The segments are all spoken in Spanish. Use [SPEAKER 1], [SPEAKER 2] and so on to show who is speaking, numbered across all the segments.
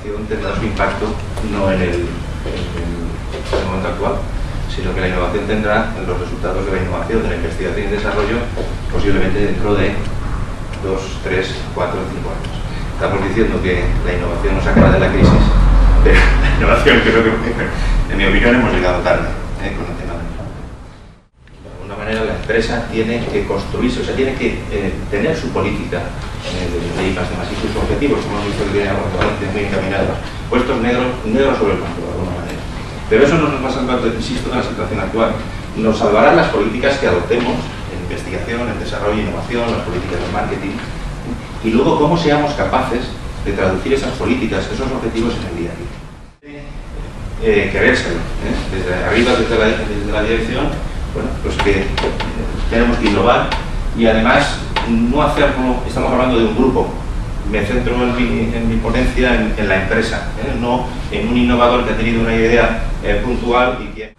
[SPEAKER 1] innovación tendrá su impacto no en el momento actual, sino que la innovación tendrá en los resultados de la innovación, de la investigación y desarrollo, posiblemente dentro de 2, 3, 4, 5 años. Estamos diciendo que la innovación nos sacará de la crisis, pero la innovación creo que, en mi opinión, hemos llegado tarde con el tema de la innovación. De alguna manera la empresa tiene que construirse, o sea, tiene que tener su política de I+D+I y sus objetivos, como hemos visto que tiene actualmente muy encaminados, puestos negros sobre el blanco, de alguna manera. Pero eso no nos va a salvar, insisto, de la situación actual. Nos salvarán las políticas que adoptemos en investigación, en desarrollo e innovación, las políticas de marketing, y luego cómo seamos capaces de traducir esas políticas, esos objetivos en el día a día. Querérselo, desde arriba, desde la dirección, bueno, pues que tenemos que innovar y además no hacerlo, estamos hablando de un grupo. Me centro en mi ponencia en la empresa, no en un innovador que ha tenido una idea puntual y que...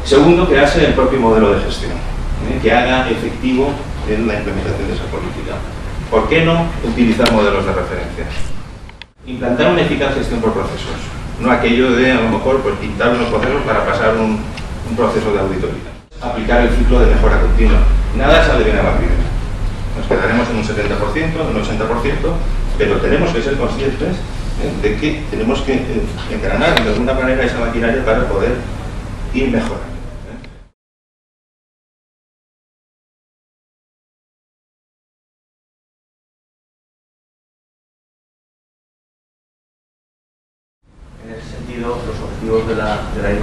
[SPEAKER 1] Segundo, crearse el propio modelo de gestión, que haga efectivo en la implementación de esa política. ¿Por qué no utilizar modelos de referencia? Implantar una eficaz gestión por procesos, no aquello de, a lo mejor, pues pintar unos procesos para pasar un proceso de auditoría. Aplicar el ciclo de mejora continua. Nada sale bien a la primera. Nos quedaremos en un 70%, en un 80%, pero tenemos que ser conscientes de que tenemos que engranar de alguna manera esa maquinaria para poder ir mejorando.
[SPEAKER 2] En ese sentido, los objetivos de la I+D+I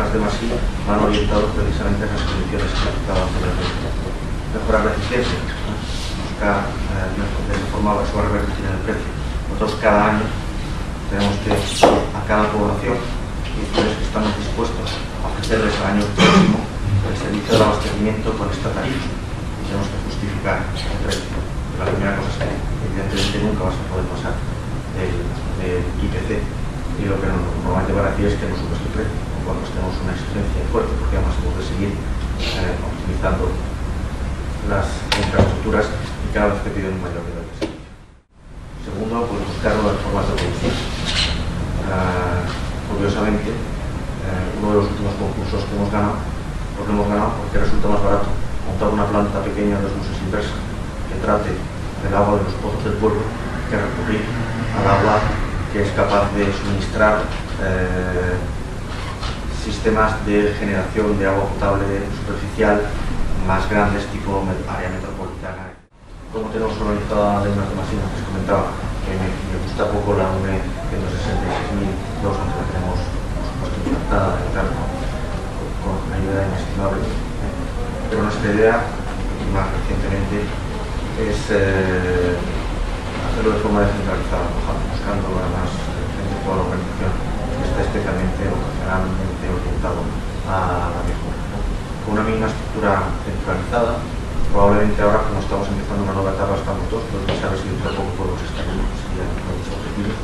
[SPEAKER 2] van orientados precisamente a esas condiciones que estaba anteriormente. Mejorar la eficiencia, buscar de forma que se va a revertir en el precio. Nosotros cada año tenemos que, a cada población, decirles que estamos dispuestos a ofrecerles al año próximo el servicio de abastecimiento con esta tarifa. Y tenemos que justificar el precio. La primera cosa es que, evidentemente, nunca vas a poder pasar el IPC. Y lo que nos va a llevar aquí es que no subes el precio, cuando tenemos una exigencia fuerte, porque además hemos de seguir optimizando las infraestructuras y cada vez que piden un mayor nivel de servicio. Segundo, pues buscar nuevas formas de producción. Curiosamente, uno de los últimos concursos que hemos ganado, pues lo hemos ganado porque resulta más barato montar una planta pequeña de osmosis inversa que trate del agua de los pozos del pueblo que recurrir al agua que es capaz de suministrar sistemas de generación de agua potable superficial más grandes, tipo área metropolitana. Como tenemos organizada la I+D+I, que os comentaba, que me gusta poco la UNE 166.002, aunque la tenemos, por supuesto, implantada con una ayuda inestimable. Pero nuestra idea, más recientemente, es hacerlo de forma descentralizada, buscando además gente de toda la organización que esté especialmente vocacionalmente orientado a la mejora. Con una misma estructura centralizada, probablemente ahora, como estamos empezando una nueva etapa, estamos todos, pero quién sabe si dentro de poco podemos estar en serían nuevos objetivos.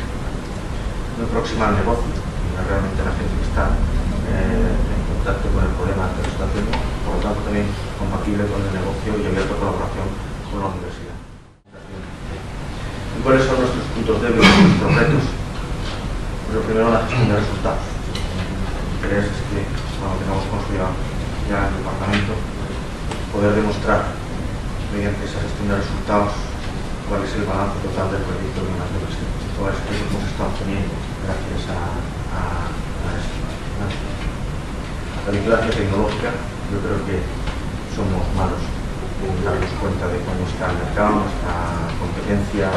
[SPEAKER 2] Muy próxima al negocio, y realmente la gente que está en contacto con el problema que lo está haciendo, por lo tanto también compatible con el negocio y abierto a colaboración con la universidad. ¿Y cuáles son nuestros puntos débiles, nuestros retos? Pues lo primero, la gestión de resultados. Mi interés es que, cuando tengamos construido ya el departamento, poder demostrar, mediante esa gestión de resultados, cuál es el balance total del proyecto de I+D+I. Todas las cosas que hemos estado teniendo gracias a esto. La vigilancia tecnológica, yo creo que somos malos en darnos cuenta de cómo está el mercado, nuestra competencia